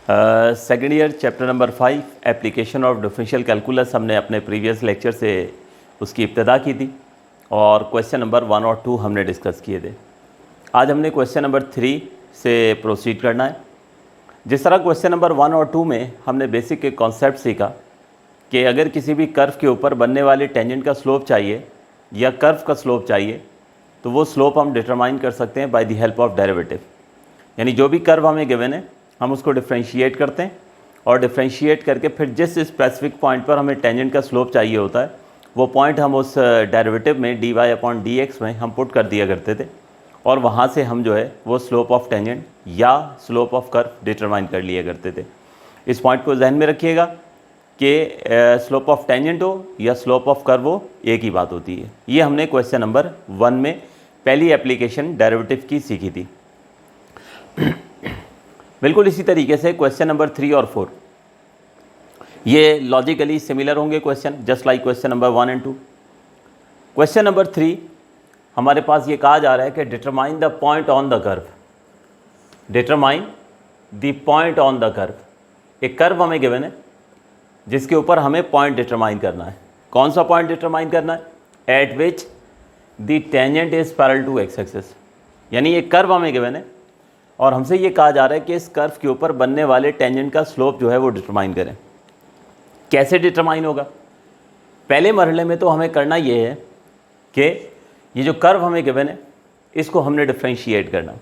Second year chapter number 5 application of differential calculus हमने अपने previous lecture से उसकी इब्तदा की थी और क्वेश्चन नंबर 1 और 2 हमने डिस्कस किए थे। आज हमने क्वेश्चन नंबर 3 से प्रोसीड करना है। जिस तरह क्वेश्चन नंबर 1 और 2 में हमने बेसिक एक कॉन्सेप्ट सीखा कि अगर किसी भी कर्व के ऊपर बनने वाले टेंजेंट का स्लोप चाहिए या कर्व का स्लोप चाहिए तो वो स्लोप हम डिटरमाइन कर सकते हैं by the help of derivative. यानी जो भी कर्व हमें गिवन है हम उसको डिफ्रेंशिएट करते हैं और डिफ्रेंशिएट करके फिर जिस स्पेसिफिक पॉइंट पर हमें टेंजेंट का स्लोप चाहिए होता है वो पॉइंट हम उस डेरिवेटिव में dy/dx में हम पुट कर दिया करते थे और वहाँ से हम जो है वो स्लोप ऑफ टेंजेंट या स्लोप ऑफ कर्व डिटरमाइन कर लिया करते थे। इस पॉइंट को जहन में रखिएगा कि स्लोप ऑफ टेंजेंट हो या स्लोप ऑफ कर्व हो एक ही बात होती है। ये हमने क्वेश्चन नंबर 1 में पहली एप्लीकेशन डेरिवेटिव की सीखी थी। बिल्कुल इसी तरीके से क्वेश्चन नंबर 3 और 4 ये लॉजिकली सिमिलर होंगे question, just like question number 1 and 2। Question number 3 हमारे पास ये कहा जा रहा है कि determine the point on the curve. Determine the point on the curve. एक कर्व हमें गिवन है जिसके ऊपर हमें पॉइंट डिटरमाइन करना है। कौन सा पॉइंट डिटरमाइन करना है? At which the tangent is parallel to x axis. यानी एक कर्व हमें गिवन है और हमसे ये कहा जा रहा है कि इस कर्व के ऊपर बनने वाले टेंजेंट का स्लोप जो है वो डिटरमाइन करें। कैसे डिटरमाइन होगा? पहले मरहले में तो हमें करना ये है कि ये जो कर्व हमें गिवन है इसको हमने डिफ्रेंशिएट करना।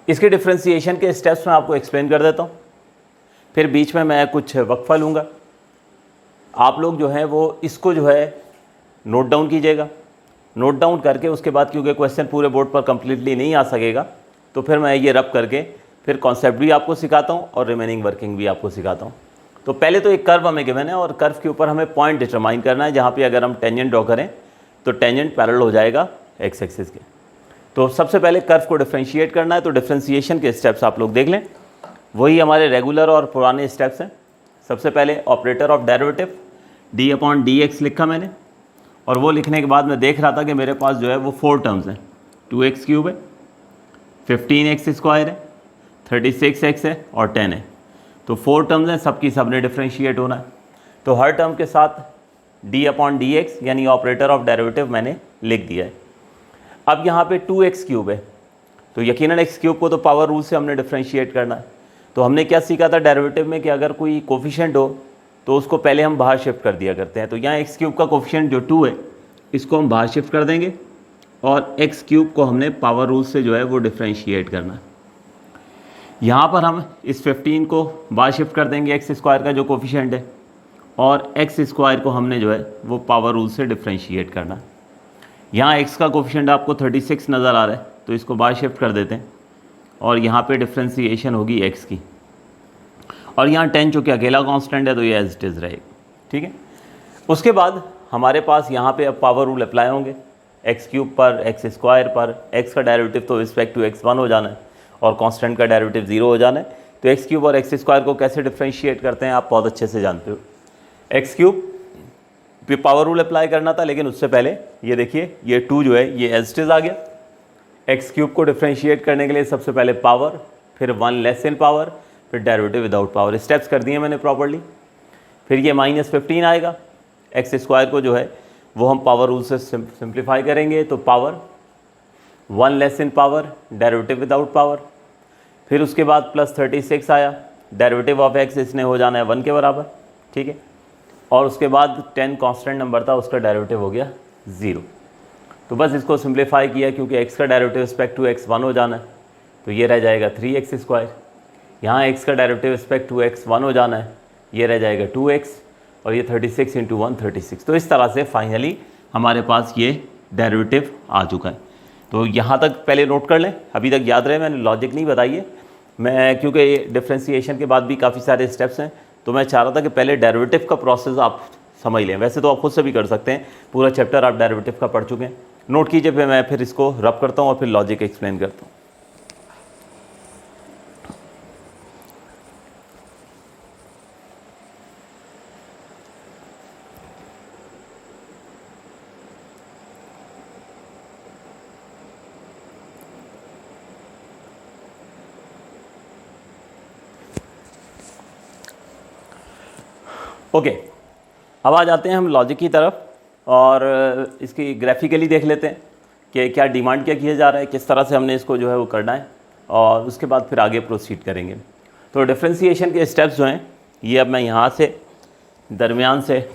इसके डिफ्रेंशिएशन के स्टेप्स मैं आपको एक्सप्लेन कर देता हूँ, फिर बीच में मैं कुछ वक्फा लूँगा। आप लोग जो है वो इसको जो है नोट डाउन कीजिएगा। नोट डाउन करके उसके बाद, क्योंकि क्वेश्चन पूरे बोर्ड पर कम्प्लीटली नहीं आ सकेगा, तो फिर मैं ये रब करके फिर कॉन्सेप्ट भी आपको सिखाता हूँ और रिमेनिंग वर्किंग भी आपको सिखाता हूँ। तो पहले तो एक कर्व हमें गिवन है और कर्व के ऊपर हमें पॉइंट डिटरमाइन करना है जहाँ पे अगर हम टेंजेंट ड्रॉ करें तो टेंजेंट पैरेलल हो जाएगा एक्स एक्सिस के। तो सबसे पहले कर्व को डिफ्रेंशिएट करना है। तो डिफ्रेंशिएशन के स्टेप्स आप लोग देख लें, वही हमारे रेगुलर और पुराने स्टेप्स हैं। सबसे पहले ऑपरेटर ऑफ डेरिवेटिव d/dx लिखा मैंने, और वो लिखने के बाद मैं देख रहा था कि मेरे पास जो है वो 4 टर्म्स हैं। 2x³ है, 15x² है, 36x है और 10 है। तो 4 टर्म्स हैं, सबकी सब ने डिफ्रेंशिएट होना है। तो हर टर्म के साथ d/dx यानी ऑपरेटर ऑफ डेरिवेटिव मैंने लिख दिया है। अब यहाँ पे 2x³ है तो यकीनन x³ को तो पावर रूल से हमने डिफ्रेंशिएट करना है। तो हमने क्या सीखा था डेरिवेटिव में कि अगर कोई कोफिशिएंट हो तो उसको पहले हम बाहर शिफ्ट कर दिया करते हैं। तो यहाँ x³ का कोफिशिएंट जो 2 है इसको हम बाहर शिफ्ट कर देंगे और x³ को हमने पावर रूल से जो है वो डिफ्रेंशिएट करना है। यहाँ पर हम इस 15 को बाहर शिफ्ट कर देंगे x² का जो कोफिशिएंट है, और x² को हमने जो है वो पावर रूल से डिफ्रेंशिएट करना है। यहाँ x का कोफिशिएंट आपको 36 नज़र आ रहा है तो इसको बाहर शिफ्ट कर देते हैं और यहाँ पे डिफ्रेंशिएशन होगी x की। और यहाँ 10 चूँकि अकेला कांस्टेंट है तो ये एज इट इज़ रहेगा, ठीक है। उसके बाद हमारे पास यहाँ पे अब पावर रूल अप्लाई होंगे। x³ पर x² पर x का डेरिवेटिव तो रिस्पेक्ट टू x1 हो जाना है और कांस्टेंट का डेरिवेटिव 0 हो जाना है। तो x³ और x² को कैसे डिफ्रेंशिएट करते हैं आप बहुत अच्छे से जानते हो। x³ पे पावर रूल अप्लाई करना था, लेकिन उससे पहले ये देखिए ये 2 जो है ये एज इट इज़ आ गया। x³ को डिफ्रेंशिएट करने के लिए सबसे पहले पावर, फिर 1 लेस इन पावर, फिर डेरिवेटिव विदाउट पावर। स्टेप्स कर दिए मैंने प्रॉपर्ली। फिर ये -15 आएगा। x² को जो है वो हम पावर रूल से सिंप्लीफाई करेंगे तो power 1 less in power, derivative without power. फिर उसके बाद +36 आया, डेरिवेटिव ऑफ x इसने हो जाना है 1 के बराबर, ठीक है। और उसके बाद 10 कांस्टेंट नंबर था, उसका डेरिवेटिव हो गया 0। तो बस इसको सिंप्लीफाई किया क्योंकि x का डेरिवेटिव रिस्पेक्ट टू x 1 हो जाना है तो ये रह जाएगा 3x²। यहाँ x का डेरिवेटिव रिस्पेक्ट टू x 1 हो जाना है, ये रह जाएगा 2x, और ये 36 × 1 36। तो इस तरह से फाइनली हमारे पास ये डेरिवेटिव आ चुका है। तो यहाँ तक पहले नोट कर लें, अभी तक याद रहे, मैंने लॉजिक नहीं बताई है मैं, क्योंकि डिफ्रेंशिएशन के बाद भी काफ़ी सारे स्टेप्स हैं तो मैं चाह रहा था कि पहले डेरिवेटिव का प्रोसेस आप समझ लें। वैसे तो आप खुद से भी कर सकते हैं, पूरा चैप्टर आप डेरिवेटिव का पढ़ चुके हैं। नोट कीजिए, फिर इसको रब करता हूँ और फिर लॉजिक एक्सप्लेन करता हूँ। ओके, अब आ जाते हैं हम लॉजिक की तरफ और इसकी ग्राफिकली देख लेते हैं कि क्या डिमांड क्या किया जा रहा है, किस तरह से हमने इसको जो है वो करना है, और उसके बाद फिर आगे प्रोसीड करेंगे। तो डिफ्रेंशिएशन के स्टेप्स जो हैं ये अब मैं यहाँ से दरमियान से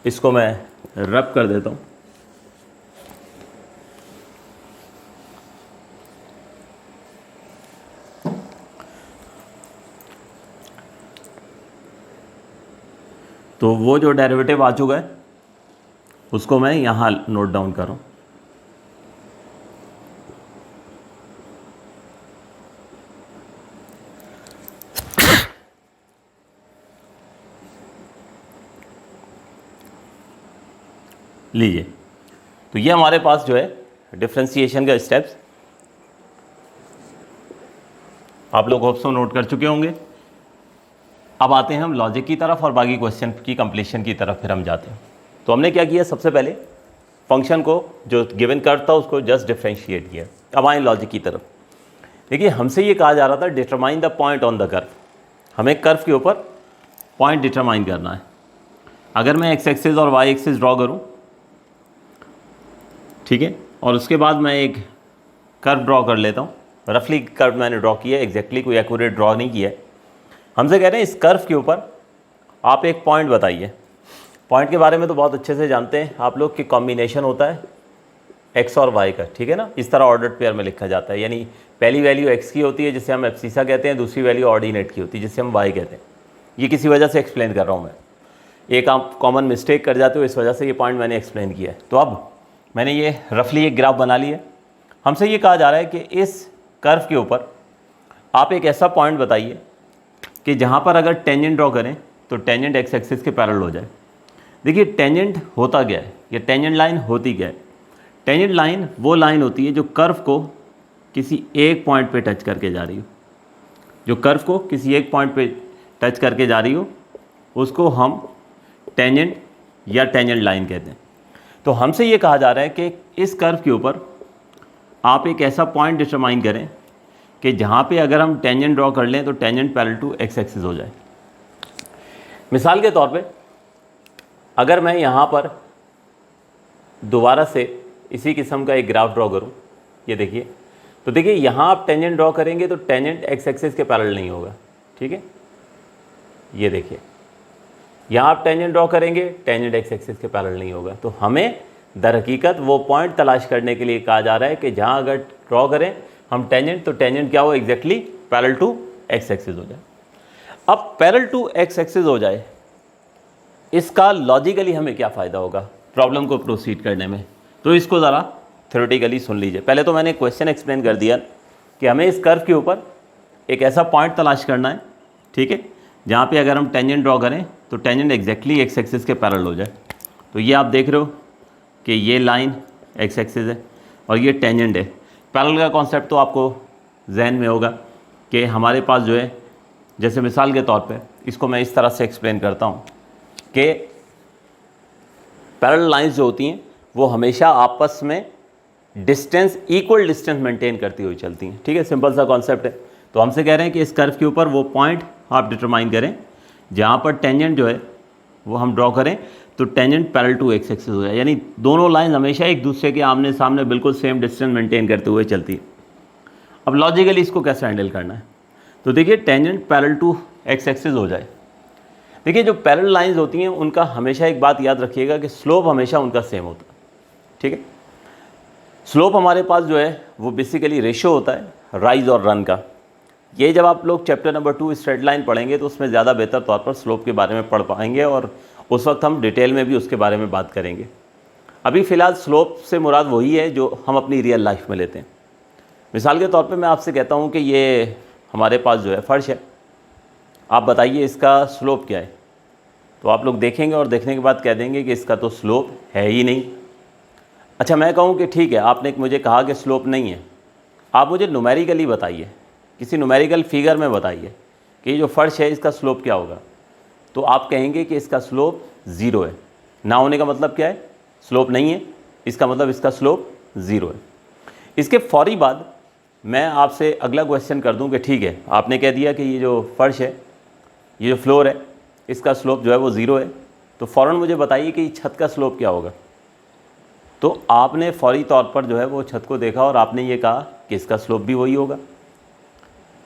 इसको मैं रब कर देता हूँ। तो वो जो डेरिवेटिव आ चुका है उसको मैं यहाँ नोट डाउन कर रहा हूँ। लीजिए, तो ये हमारे पास जो है डिफ्रेंशिएशन का स्टेप्स आप लोग होप्स नोट कर चुके होंगे। अब आते हैं हम लॉजिक की तरफ और बाकी क्वेश्चन की कंप्लीशन की तरफ फिर हम जाते हैं। तो हमने क्या किया, सबसे पहले फंक्शन को जो गिवन कर्व था उसको जस्ट डिफ्रेंशिएट किया। अब आए लॉजिक की तरफ। देखिए, हमसे ये कहा जा रहा था determine the point on the curve. हमें कर्व के ऊपर पॉइंट डिटरमाइन करना है। अगर मैं एक्स एक्सिस और वाई एक्सिस ड्रॉ करूँ, ठीक है, और उसके बाद मैं एक कर्व ड्रॉ कर लेता हूँ। रफली कर्व मैंने ड्रॉ किया है, एग्जैक्टली कोई एक्यूरेट ड्रॉ नहीं किया है। हमसे कह रहे हैं इस कर्व के ऊपर आप एक पॉइंट बताइए। पॉइंट के बारे में तो बहुत अच्छे से जानते हैं आप लोग कि कॉम्बिनेशन होता है एक्स और वाई का, ठीक है ना। इस तरह ऑर्डर्ड पेयर में लिखा जाता है, यानी पहली वैल्यू एक्स की होती है जिसे हम एब्सिसा कहते हैं, दूसरी वैल्यू ऑर्डिनेट की होती है जिसे हम वाई कहते हैं। ये किसी वजह से एक्सप्लेन कर रहा हूँ मैं, एक आप कॉमन मिस्टेक कर जाते हो, इस वजह से ये पॉइंट मैंने एक्सप्लेन किया है। तो अब मैंने ये रफली एक ग्राफ बना लिया। हमसे ये कहा जा रहा है कि इस कर्व के ऊपर आप एक ऐसा पॉइंट बताइए कि जहाँ पर अगर टेंजेंट ड्रॉ करें तो टेंजेंट एक्स एक्सिस के पैरेलल हो जाए। देखिए, टेंजेंट होता क्या है, या टेंजेंट लाइन होती क्या है। टेंजेंट लाइन वो लाइन होती है जो कर्व को किसी एक पॉइंट पे टच करके जा रही हो। जो कर्व को किसी एक पॉइंट पे टच करके जा रही हो उसको हम टेंजेंट या टेंजेंट लाइन कहते हैं। तो हमसे ये कहा जा रहा है कि इस कर्व के ऊपर आप एक ऐसा पॉइंट डिटरमाइन करें कि जहाँ पे अगर हम टेंजेंट ड्रॉ कर लें तो tangent parallel to x axis हो जाए। मिसाल के तौर पे अगर मैं यहाँ पर दोबारा से इसी किस्म का एक ग्राफ ड्रॉ करूँ, ये देखिए, तो देखिए यहाँ आप टेंजेंट ड्रॉ करेंगे तो टेंजेंट एक्स एक्सिस के पैरेलल नहीं होगा, ठीक है। ये देखिए, यहाँ आप टेंजेंट ड्रॉ करेंगे, टेंजेंट एक्स एक्सिस के पैरेलल नहीं होगा। तो हमें दर हकीकत वो पॉइंट तलाश करने के लिए कहा जा रहा है कि जहाँ अगर ड्रॉ करें हम टेंजेंट, तो टेंजेंट क्या हो, exactly parallel to x axis हो जाए। अब पैरेलल टू एक्स एक्सिस हो जाए, इसका लॉजिकली हमें क्या फ़ायदा होगा प्रॉब्लम को प्रोसीड करने में, तो इसको ज़रा थ्योरेटिकली सुन लीजिए। पहले तो मैंने क्वेश्चन एक्सप्लेन कर दिया कि हमें इस कर्व के ऊपर एक ऐसा पॉइंट तलाश करना है, ठीक है, जहाँ पे अगर हम टेंजेंट ड्रॉ करें तो टेंजेंट एग्जैक्टली एक्स एक्सिस के पैरेलल हो जाए। तो ये आप देख रहे हो कि ये लाइन एक्स एक्सिस है और ये टेंजेंट है। पैरेलल का कॉन्सेप्ट तो आपको जहन में होगा कि हमारे पास जो है, जैसे मिसाल के तौर पे इसको मैं इस तरह से एक्सप्लेन करता हूँ कि पैरेलल लाइंस जो होती हैं वो हमेशा आपस में डिस्टेंस, इक्वल डिस्टेंस मेंटेन करती हुई चलती हैं, ठीक है। सिंपल सा कॉन्सेप्ट है। तो हमसे कह रहे हैं कि इस कर्व के ऊपर वो पॉइंट आप डिटरमाइन करें जहाँ पर टेंजेंट जो है वो हम ड्रॉ करें तो tangent parallel to x axis हो जाए, यानी दोनों लाइन हमेशा एक दूसरे के आमने सामने बिल्कुल सेम डिस्टेंस मेंटेन करते हुए चलती है। अब लॉजिकली इसको कैसे हैंडल करना है, तो देखिए tangent parallel to x axis हो जाए। देखिए, जो पैरेलल लाइंस होती हैं उनका हमेशा एक बात याद रखिएगा कि स्लोप हमेशा उनका सेम होता है, ठीक है। स्लोप हमारे पास जो है वो बेसिकली रेशियो होता है राइज और रन का। ये जब आप लोग चैप्टर नंबर 2 स्ट्रेट लाइन पढ़ेंगे तो उसमें ज़्यादा बेहतर तौर पर स्लोप के बारे में पढ़ पाएंगे और उस वक्त हम डिटेल में भी उसके बारे में बात करेंगे। अभी फ़िलहाल स्लोप से मुराद वही है जो हम अपनी रियल लाइफ में लेते हैं। मिसाल के तौर पे मैं आपसे कहता हूँ कि ये हमारे पास जो है फर्श है, आप बताइए इसका स्लोप क्या है, तो आप लोग देखेंगे और देखने के बाद कह देंगे कि इसका तो स्लोप है ही नहीं। अच्छा, मैं कहूँ कि ठीक है, आपने मुझे कहा कि स्लोप नहीं है, आप मुझे न्यूमेरिकली बताइए, किसी न्यूमेरिकल फिगर में बताइए कि ये जो फर्श है इसका स्लोप क्या होगा, तो आप कहेंगे कि इसका स्लोप 0 है। ना होने का मतलब क्या है, स्लोप नहीं है, इसका मतलब इसका स्लोप 0 है। इसके फौरी बाद मैं आपसे अगला क्वेश्चन कर दूं कि ठीक है, आपने कह दिया कि ये जो फर्श है, ये जो फ्लोर है, इसका स्लोप जो है वो 0 है, तो फ़ौरन मुझे बताइए कि छत का स्लोप क्या होगा। तो आपने फौरी तौर पर जो है वो छत को देखा और आपने ये कहा कि इसका स्लोप भी वही होगा,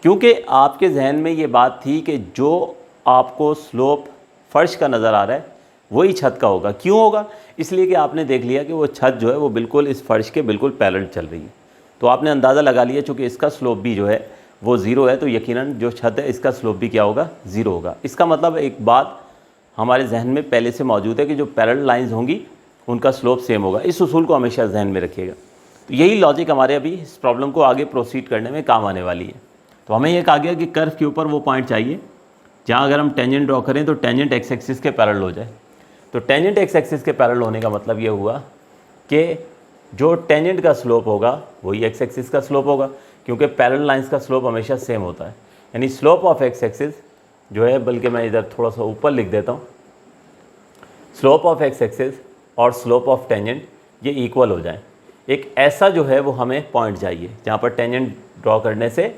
क्योंकि आपके जहन में ये बात थी कि जो आपको स्लोप फर्श का नज़र आ रहा है वही छत का होगा। क्यों होगा? इसलिए कि आपने देख लिया कि वो छत जो है वो बिल्कुल इस फर्श के बिल्कुल पैरेलल चल रही है, तो आपने अंदाज़ा लगा लिया चूँकि इसका स्लोप भी जो है वो 0 है, तो यकीनन जो छत है इसका स्लोप भी क्या होगा? 0 होगा। इसका मतलब एक बात हमारे जहन में पहले से मौजूद है कि जो पैरेलल लाइंस होंगी उनका स्लोप सेम होगा। इस उसूल को हमेशा जहन में रखिएगा। तो यही लॉजिक हमारे अभी इस प्रॉब्लम को आगे प्रोसीड करने में काम आने वाली है। तो हमें ये कहा गया कि कर्व के ऊपर वो पॉइंट चाहिए जहाँ अगर हम टेंजेंट ड्रॉ करें तो टेंजेंट एक्स एक्सिस के पैरेलल हो जाए। तो टेंजेंट एक्स एक्सिस के पैरेलल होने का मतलब ये हुआ कि जो टेंजेंट का स्लोप होगा वही एक्स एक्सिस का स्लोप होगा, क्योंकि पैरेलल लाइंस का स्लोप हमेशा सेम होता है। यानी स्लोप ऑफ एक्स एक्सिस जो है, बल्कि मैं इधर थोड़ा सा ऊपर लिख देता हूँ, स्लोप ऑफ एक्स एक्सिस और स्लोप ऑफ टेंजेंट ये इक्वल हो जाए। एक ऐसा जो है वो हमें पॉइंट चाहिए जहाँ पर टेंजेंट ड्रॉ करने से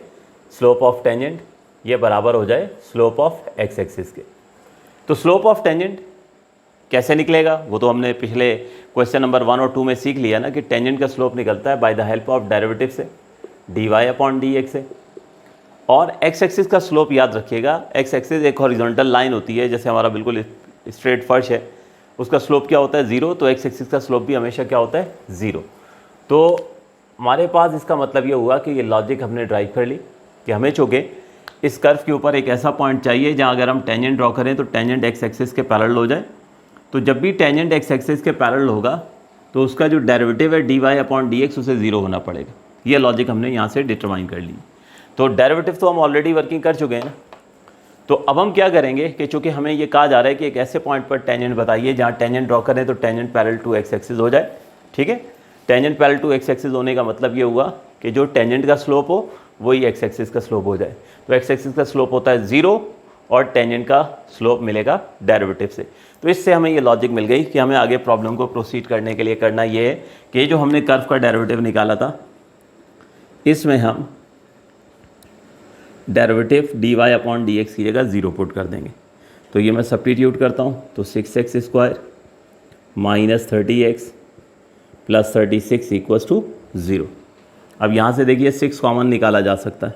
स्लोप ऑफ टेंजेंट ये बराबर हो जाए स्लोप ऑफ एक्स एक्सिस के। तो स्लोप ऑफ टेंजेंट कैसे निकलेगा वो तो हमने पिछले क्वेश्चन नंबर 1 और 2 में सीख लिया ना कि टेंजेंट का स्लोप निकलता है by the help of derivative से, dy/dx से। और एक्स एक्सिस का स्लोप याद रखिएगा, एक्स एक्सिस एक हॉरिजॉन्टल लाइन होती है, जैसे हमारा बिल्कुल स्ट्रेट फर्श है, उसका स्लोप क्या होता है? 0। तो एक्स एक्सिस का स्लोप भी हमेशा क्या होता है? 0। तो हमारे पास इसका मतलब ये हुआ कि ये लॉजिक हमने ड्राइव कर ली कि हमें चूँकि इस कर्व के ऊपर एक ऐसा पॉइंट चाहिए जहाँ अगर हम टेंजेंट ड्रॉ करें तो टेंजेंट एक्स एक्सिस के पैरेलल हो जाए। तो जब भी टेंजेंट एक्स एक्सिस के पैरेलल होगा तो उसका जो डेरिवेटिव है dy/dx उसे 0 होना पड़ेगा। ये लॉजिक हमने यहाँ से डिटरमाइन कर ली। तो डेरिवेटिव तो हम ऑलरेडी वर्किंग कर चुके हैं ना। तो अब हम क्या करेंगे कि चूँकि हमें ये कहा जा रहा है कि एक ऐसे पॉइंट पर टेंजेंट बताइए जहाँ टेंजेंट ड्रॉ करें तो tangent parallel to x axis हो जाए। ठीक है, tangent parallel to x axis होने का मतलब ये हुआ कि जो टेंजेंट का स्लोप हो वही एक्स एक्सिस का स्लोप हो जाए। तो एक्स एक्सिस का स्लोप होता है 0 और टेंजेंट का स्लोप मिलेगा डेरिवेटिव से। तो इससे हमें ये लॉजिक मिल गई कि हमें आगे प्रॉब्लम को प्रोसीड करने के लिए करना ये है कि जो हमने कर्व का डेरिवेटिव निकाला था इसमें हम डेरिवेटिव dy/dx की जगह 0 पुट कर देंगे। तो ये मैं सब्स्टिट्यूट करता हूँ, तो 6x² - 30x + 36 = 0। अब यहाँ से देखिए 6 कॉमन निकाला जा सकता है,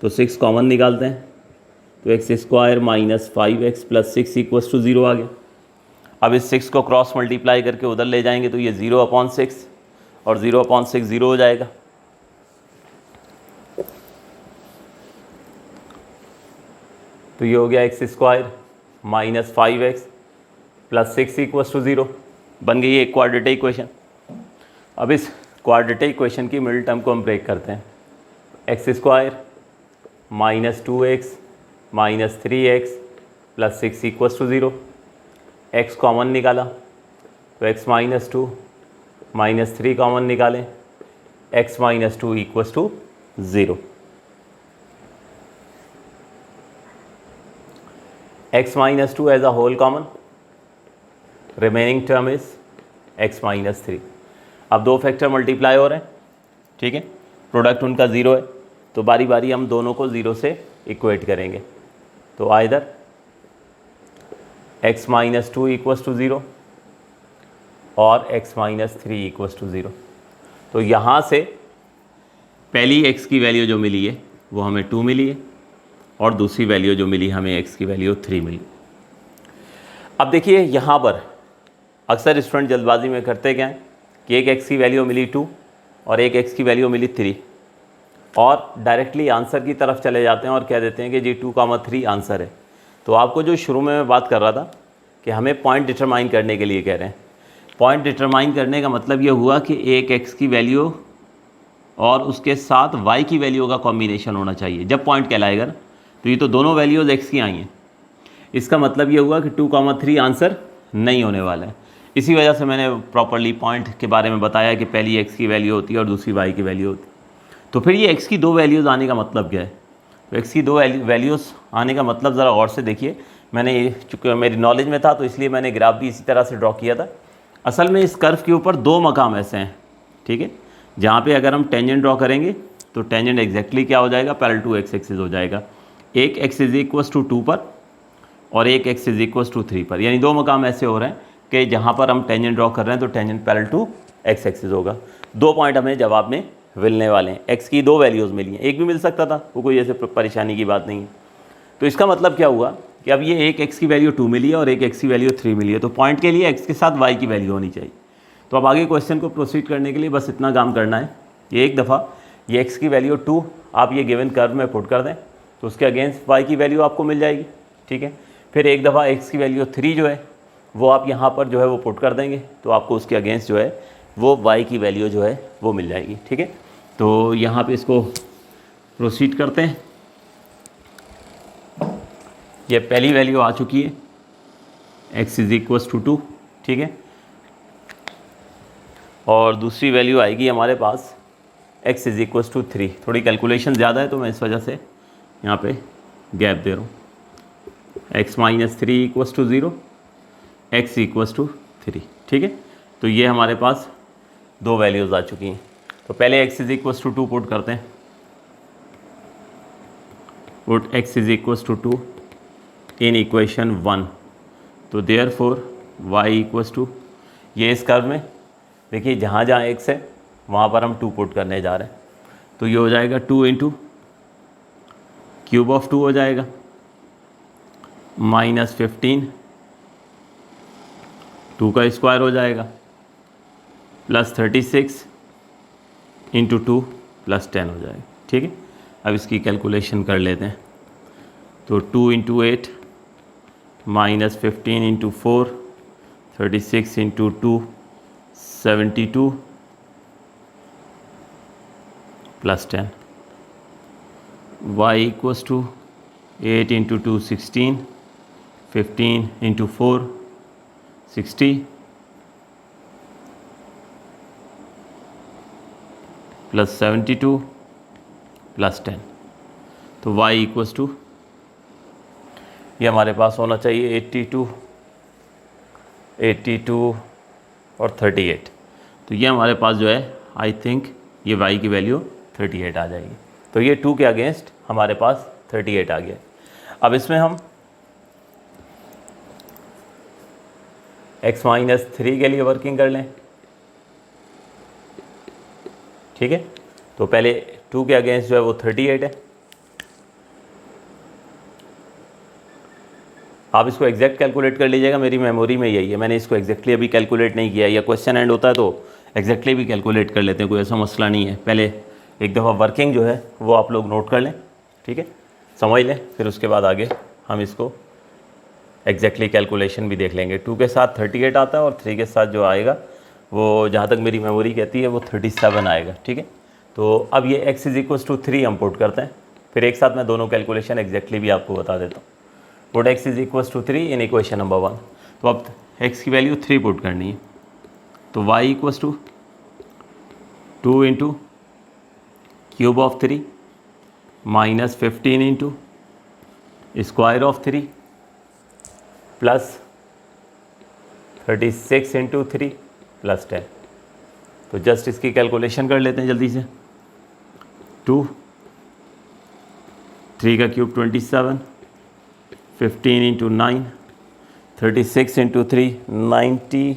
तो 6 कॉमन निकालते हैं तो x² - 5x + 6 = 0 आ गया। अब इस 6 को क्रॉस मल्टीप्लाई करके उधर ले जाएंगे तो ये 0/6 और 0/6 0 हो जाएगा। तो ये हो गया x² - 5x + 6 = 0। बन गई एक क्वाड्रेटिक इक्वेशन। अब इस क्वाड्रेटिक इक्वेशन की मिडिल टर्म को हम ब्रेक करते हैं। x² - 2x - 3x + 6 = 0। x common निकाला तो x - 2 - 3 कॉमन निकालें, x - 2 = 0। x - 2 as a whole common, remaining term is x - 3। अब दो फैक्टर मल्टीप्लाई हो रहे हैं, ठीक है, प्रोडक्ट उनका 0 है, तो बारी बारी हम दोनों को 0 से इक्वेट करेंगे। तो आइदर x - 2 = 0 और x - 3 = 0। तो यहाँ से पहली x की वैल्यू जो मिली है वो हमें 2 मिली है और दूसरी वैल्यू जो मिली हमें x की वैल्यू 3 मिली। अब देखिए यहाँ पर अक्सर स्टूडेंट जल्दबाजी में करते क्या हैं कि एक x की वैल्यू मिली 2 और एक x की वैल्यू मिली 3 और डायरेक्टली आंसर की तरफ चले जाते हैं और कह देते हैं कि जी 2,3 आंसर है। तो आपको जो शुरू में मैं बात कर रहा था कि हमें पॉइंट डिटरमाइन करने के लिए कह रहे हैं, पॉइंट डिटरमाइन करने का मतलब ये हुआ कि एक x की वैल्यू और उसके साथ y की वैल्यू का कॉम्बिनेशन होना चाहिए जब पॉइंट कहलाएगा ना। तो ये तो दोनों वैल्यूज़ x की आई हैं, इसका मतलब ये हुआ कि 2,3 आंसर नहीं होने वाला है। इसी वजह से मैंने प्रॉपरली पॉइंट के बारे में बताया कि पहली x की वैल्यू होती है और दूसरी y की वैल्यू होती है। तो फिर ये x की दो वैल्यूज़ आने का मतलब क्या है? तो x की दो वैल्यूज़ आने का मतलब ज़रा और से देखिए। मैंने चूँकि मेरी नॉलेज में था तो इसलिए मैंने ग्राफ भी इसी तरह से ड्रॉ किया था। असल में इस कर्व के ऊपर दो मकाम ऐसे हैं, ठीक है, जहाँ पे अगर हम टेंजेंट ड्रॉ करेंगे तो टेंजेंट एग्जैक्टली क्या हो जाएगा? पैरेलल टू एक्स एक्सिस हो जाएगा। एक x = 2 पर और एक x इज इक्वल टू 3 पर, यानी दो मकाम ऐसे हो रहे हैं कि जहाँ पर हम टेंजेंट ड्रॉ कर रहे हैं तो tangent parallel to x axis होगा। 2 पॉइंट हमें जवाब में मिलने वाले हैं। x की 2 वैल्यूज़ मिली हैं, एक भी मिल सकता था, वो कोई ऐसे परेशानी की बात नहीं है। तो इसका मतलब क्या हुआ कि अब ये एक x की वैल्यू 2 मिली है और एक x की वैल्यू 3 मिली है, तो पॉइंट के लिए x के साथ y की वैल्यू होनी चाहिए। तो अब आगे क्वेश्चन को प्रोसीड करने के लिए बस इतना काम करना है कि एक दफ़ा ये x की वैल्यू 2 आप ये गिवन कर्व में पुट कर दें तो उसके अगेंस्ट y की वैल्यू आपको मिल जाएगी, ठीक है। फिर एक दफ़ा x की वैल्यू 3 जो है वो आप यहाँ पर जो है वो पुट कर देंगे तो आपको उसके अगेंस्ट जो है वो y की वैल्यू जो है वो मिल जाएगी, ठीक है। तो यहाँ पे इसको प्रोसीड करते हैं। ये पहली वैल्यू आ चुकी है x इज इक्वल टू 2, ठीक है। और दूसरी वैल्यू आएगी हमारे पास x इज इक्वल टू 3। थोड़ी कैलकुलेशन ज़्यादा है तो मैं इस वजह से यहाँ पे गैप दे रहा हूँ। x minus 3 equal to 0, x equal to 3, ठीक है। तो ये हमारे पास दो वैल्यूज़ आ चुकी हैं। तो पहले x is equal to 2 put करते हैं। Put x is equal to 2 in equation 1। तो देयरफॉर y इक्वल टू, ये इस कर्व में देखिए जहाँ जहाँ x है वहाँ पर हम 2 पुट करने जा रहे हैं। तो ये हो जाएगा 2 इंटू क्यूब ऑफ 2 हो जाएगा माइनस 15, 2 का स्क्वायर हो जाएगा प्लस 36 इंटू 2 प्लस 10 हो जाएगा, ठीक है। अब इसकी कैलकुलेशन कर लेते हैं। तो 2 into 8 minus 15 into 4, 36 into 2 72 plus 10, y equals to 8 into 2 16, 15 into 4 60 plus 72 plus 10। तो y इक्वल्स टू, ये हमारे पास होना चाहिए 82 और 38। तो ये हमारे पास जो है आई थिंक ये y की वैल्यू 38 आ जाएगी। तो ये 2 के अगेंस्ट हमारे पास 38 आ गया। अब इसमें हम x माइनस 3 के लिए वर्किंग कर लें, ठीक है। तो पहले 2 के अगेंस्ट जो है वो 38 है। आप इसको एग्जैक्ट कैलकुलेट कर लीजिएगा, मेरी मेमोरी में यही है, मैंने इसको एग्जैक्टली अभी कैलकुलेट नहीं किया, या क्वेश्चन एंड होता है तो एग्जैक्टली भी कैलकुलेट कर लेते हैं, कोई ऐसा मसला नहीं है। पहले एक दफ़ा वर्किंग जो है वो आप लोग नोट कर लें, ठीक है, समझ लें, फिर उसके बाद आगे हम इसको एग्जैक्टली कैलकुलेशन भी देख लेंगे। 2 के साथ 38 आता है और 3 के साथ जो आएगा वो, जहाँ तक मेरी मेमोरी कहती है, वो 37 आएगा, ठीक है। तो अब ये x इज इक्वल टू 3 हम पुट करते हैं, फिर एक साथ मैं दोनों कैलकुलेशन एग्जैक्टली भी आपको बता देता हूँ। Put x is equal to 3 in equation number 1। तो अब x की वैल्यू 3 पुट करनी है। तो y equal to 2 into cube of 3 minus 15 into square of 3 plus 36 into 3 plus 10। तो जस्ट इसकी कैलकुलेशन कर लेते हैं जल्दी से। 2, 3 का क्यूब 27, 15 इंटू 9, 36 इंटू 3 90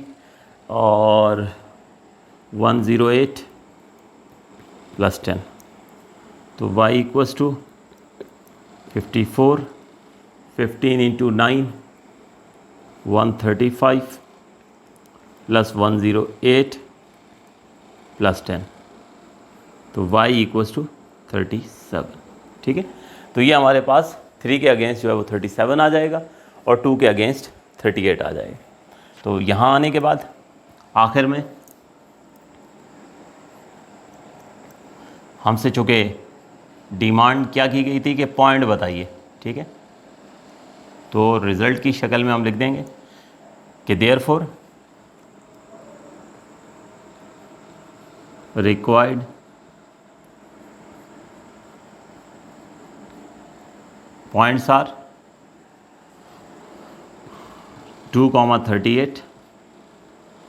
और 108 प्लस 10। तो y equals to 54, 15 into 9 135 plus 108 plus 10। तो y इक्वल्स टू 37, ठीक है। तो ये हमारे पास 3 के अगेंस्ट जो है वो 37 आ जाएगा और 2 के अगेंस्ट 38 आ जाएगा। तो यहाँ आने के बाद आखिर में हमसे चूँकि डिमांड क्या की गई थी कि पॉइंट बताइए, ठीक है, तो रिज़ल्ट की शक्ल में हम लिख देंगे कि therefore required points are 2,38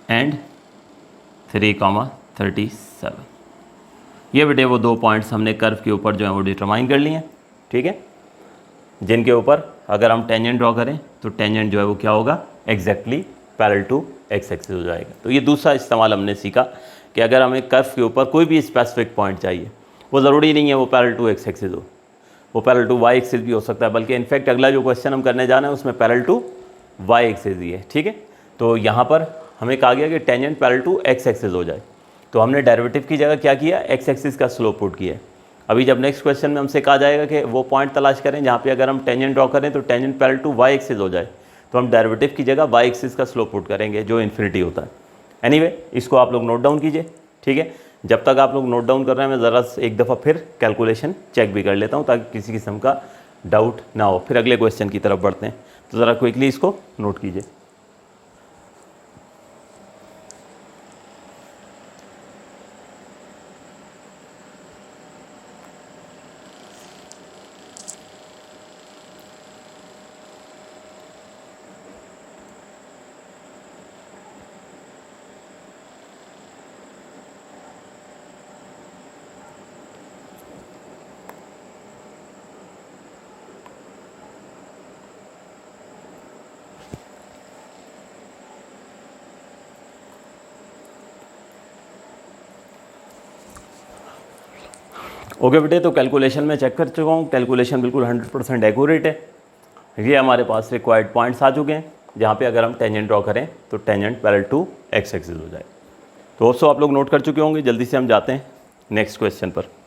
and 3,37। ये बेटे वो 2 पॉइंट्स हमने कर्व के ऊपर जो है वो डिटरमाइन कर लिए हैं, ठीक है। जिनके ऊपर अगर हम टेंजेंट ड्रॉ करें तो टेंजेंट जो है वो क्या होगा, exactly parallel to x axis हो जाएगा। तो ये दूसरा इस्तेमाल हमने सीखा कि अगर हमें कर्व के ऊपर कोई भी स्पेसिफिक पॉइंट चाहिए, वो ज़रूरी नहीं है वो पैरेलल टू एक्स एक्सिस हो, वो पैरेलल टू वाई एक्सिस भी हो सकता है, बल्कि इनफैक्ट अगला जो क्वेश्चन हम करने जा रहे हैं उसमें पैरेलल टू वाई एक्सिस ही है, ठीक है। तो यहाँ पर हमें कहा गया कि tangent parallel to x axis हो जाए, तो हमने डेरिवेटिव की जगह क्या किया, एक्स एक्सिस का स्लोप पुट किया है। अभी जब नेक्स्ट क्वेश्चन में हमसे कहा जाएगा कि वो पॉइंट तलाश करें जहाँ पे अगर हम टेंजेंट ड्रॉ करें तो tangent parallel to Y axis हो जाए, तो हम डेरिवेटिव की जगह वाई एक्सिस का स्लोप पुट करेंगे जो इन्फिनिटी होता है। एनीवे, इसको आप लोग नोट डाउन कीजिए, ठीक है। जब तक आप लोग नोट डाउन कर रहे हैं मैं ज़रा एक दफ़ा फिर कैलकुलेशन चेक भी कर लेता हूँ ताकि किसी किस्म का डाउट ना हो, फिर अगले क्वेश्चन की तरफ बढ़ते हैं। तो ज़रा क्विकली इसको नोट कीजिए। ओके बेटे, तो कैलकुलेशन में चेक कर चुका हूँ, कैलकुलेशन बिल्कुल 100% एक्यूरेट है। ये हमारे पास रिक्वायर्ड पॉइंट्स आ चुके हैं जहाँ पे अगर हम टेंजेंट ड्रॉ करें तो tangent parallel to x axis हो जाए। तो दोस्तों आप लोग नोट कर चुके होंगे, जल्दी से हम जाते हैं नेक्स्ट क्वेश्चन पर।